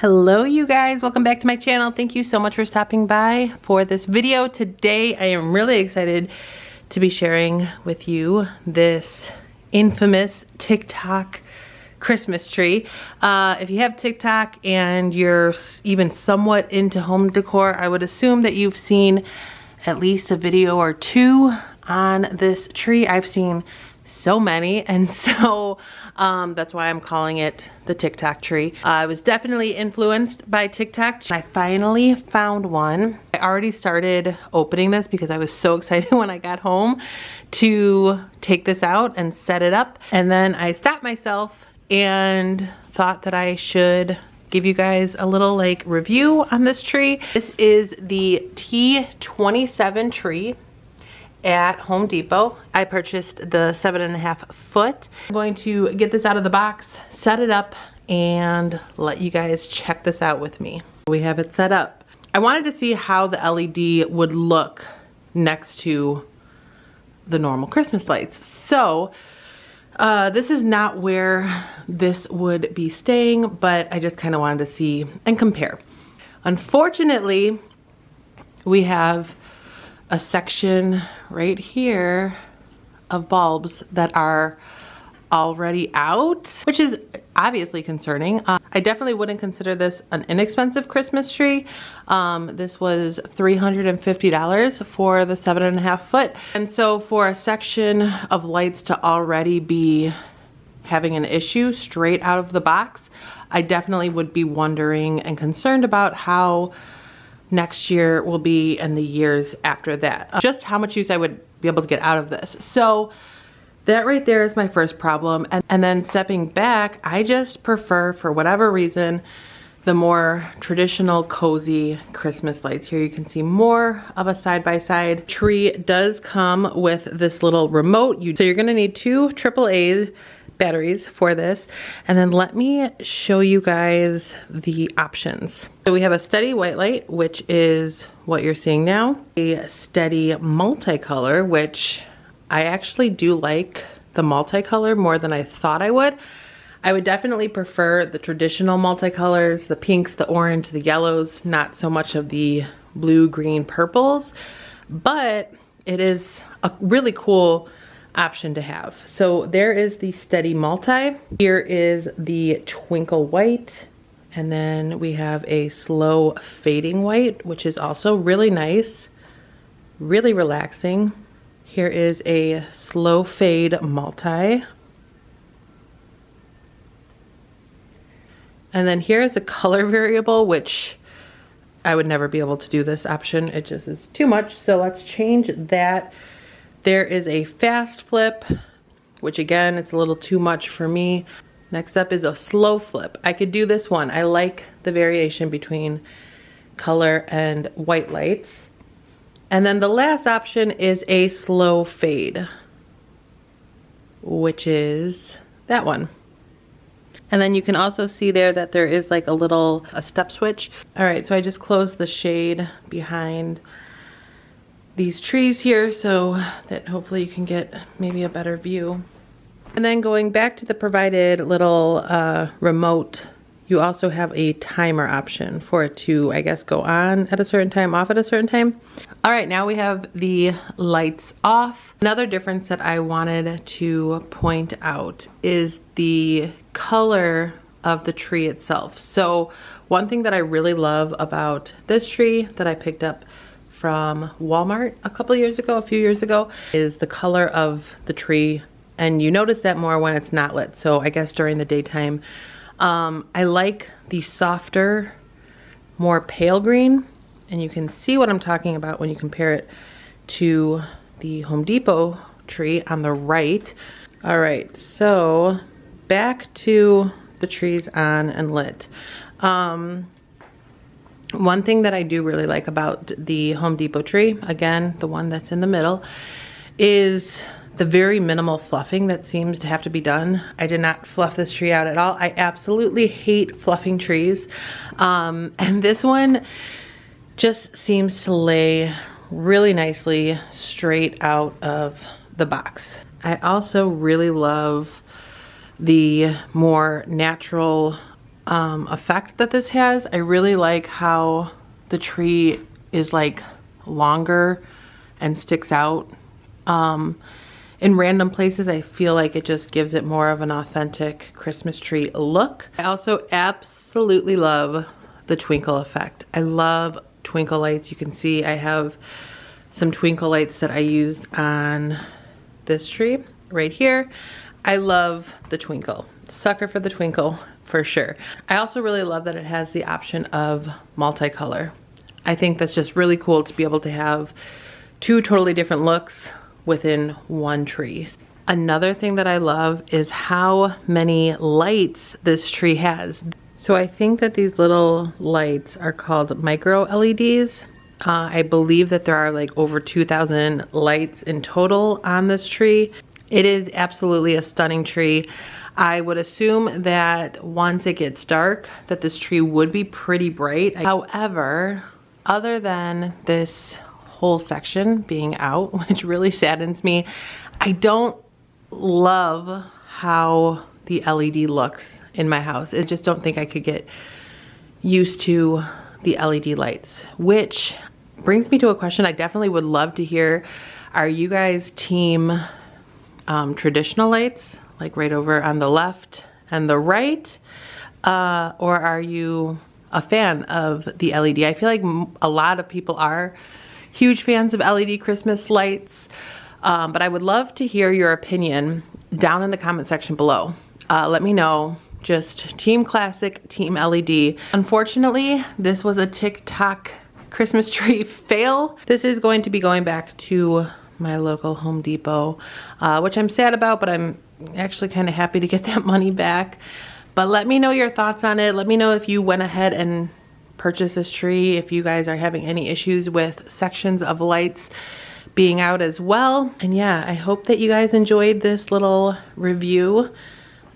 Hello you guys, welcome back to my channel. Thank you so much for stopping by for this video. Today I am really excited to be sharing with you this infamous TikTok Christmas tree. If you have TikTok and you're even somewhat into home decor, I would assume that you've seen at least a video or two on this tree. I've seen so many, and so that's why I'm calling it the TikTok tree. I was definitely influenced by TikTok. I finally found one. I already started opening this because I was so excited when I got home to take this out and set it up. And then I stopped myself and thought that I should give you guys a little review on this tree. This is the T27 tree at Home Depot. I purchased the 7.5 foot. I'm going to get this out of the box, set it up, and let you guys check this out with me. We have it set up. I wanted to see how the LED would look next to the normal Christmas lights. So this is not where this would be staying, but I just kind of wanted to see and compare. Unfortunately, we have a section right here of bulbs that are already out, which is obviously concerning. I definitely wouldn't consider this an inexpensive Christmas tree. This was $350 for the 7.5 foot. And so for a section of lights to already be having an issue straight out of the box, I definitely would be wondering and concerned about how next year will be and the years after that. Just how much use I would be able to get out of this. So that right there is my first problem. And then stepping back, I just prefer, for whatever reason, the more traditional cozy Christmas lights. Here you can see more of a side-by-side. Tree does come with this little remote. So you're gonna need two AAA batteries for this. And then let me show you guys the options. So we have a steady white light, which is what you're seeing now. A steady multicolor, which I actually do like the multicolor more than I thought I would. I would definitely prefer the traditional multicolors, the pinks, the orange, the yellows, not so much of the blue, green, purples, but it is a really cool option to have. So there is the steady multi. Here is the twinkle white. And then we have a slow fading white, which is also really nice, really relaxing. Here is a slow fade multi. And then here is a color variable, which I would never be able to do this option. It just is too much. So let's change that. There is a fast flip, which again, it's a little too much for me. Next up is a slow flip. I could do this one. I like the variation between color and white lights. And then the last option is a slow fade, which is that one. And then you can also see there that there is like a step switch. All right, so I just closed the shade behind these trees here so that hopefully you can get maybe a better view. And then going back to the provided little remote, you also have a timer option for it to, I guess, go on at a certain time, off at a certain time. All right, now we have the lights off. Another difference that I wanted to point out is the color of the tree itself. So one thing that I really love about this tree that I picked up from Walmart a few years ago, is the color of the tree. And you notice that more when it's not lit. So I guess during the daytime, I like the softer, more pale green. And you can see what I'm talking about when you compare it to the Home Depot tree on the right. All right, so back to the trees on and lit. One thing that I do really like about the Home Depot tree, again, the one that's in the middle, is the very minimal fluffing that seems to have to be done. I did not fluff this tree out at all. I absolutely hate fluffing trees. And this one just seems to lay really nicely straight out of the box. I also really love the more natural effect that this has. I really like how the tree is like longer and sticks out. In random places, I feel like it just gives it more of an authentic Christmas tree look. I also absolutely love the twinkle effect. I love twinkle lights. You can see I have some twinkle lights that I used on this tree right here. I love the twinkle. Sucker for the twinkle for sure. I also really love that it has the option of multicolor. I think that's just really cool to be able to have two totally different looks within one tree. Another thing that I love is how many lights this tree has. So I think that these little lights are called micro LEDs. I believe that there are like over 2,000 lights in total on this tree. It is absolutely a stunning tree. I would assume that once it gets dark that this tree would be pretty bright. However, other than this whole section being out, which really saddens me, I don't love how the LED looks in my house. I just don't think I could get used to the LED lights, which brings me to a question I definitely would love to hear. Are you guys team traditional lights, like right over on the left and the right, or are you a fan of the LED? I feel like a lot of people are huge fans of LED Christmas lights, but I would love to hear your opinion down in the comment section below. Let me know, just team classic, team LED. Unfortunately, this was a Tik-Tok Christmas tree fail. This is going to be going back to my local Home Depot, which I'm sad about, but I'm actually kind of happy to get that money back. But let me know your thoughts on it. Let me know if you went ahead and purchased this tree, if you guys are having any issues with sections of lights being out as well. And yeah, I hope that you guys enjoyed this little review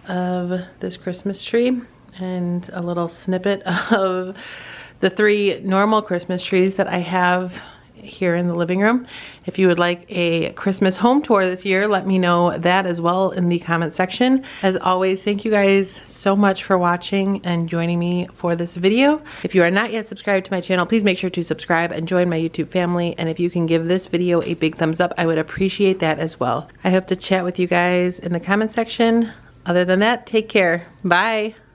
of this Christmas tree and a little snippet of the 3 normal Christmas trees that I have here in the living room. If you would like a Christmas home tour this year, let me know that as well in the comment section. As always, thank you guys so much for watching and joining me for this video. If you are not yet subscribed to my channel, please make sure to subscribe and join my YouTube family. And if you can give this video a big thumbs up, I would appreciate that as well. I hope to chat with you guys in the comment section. Other than that, take care. Bye.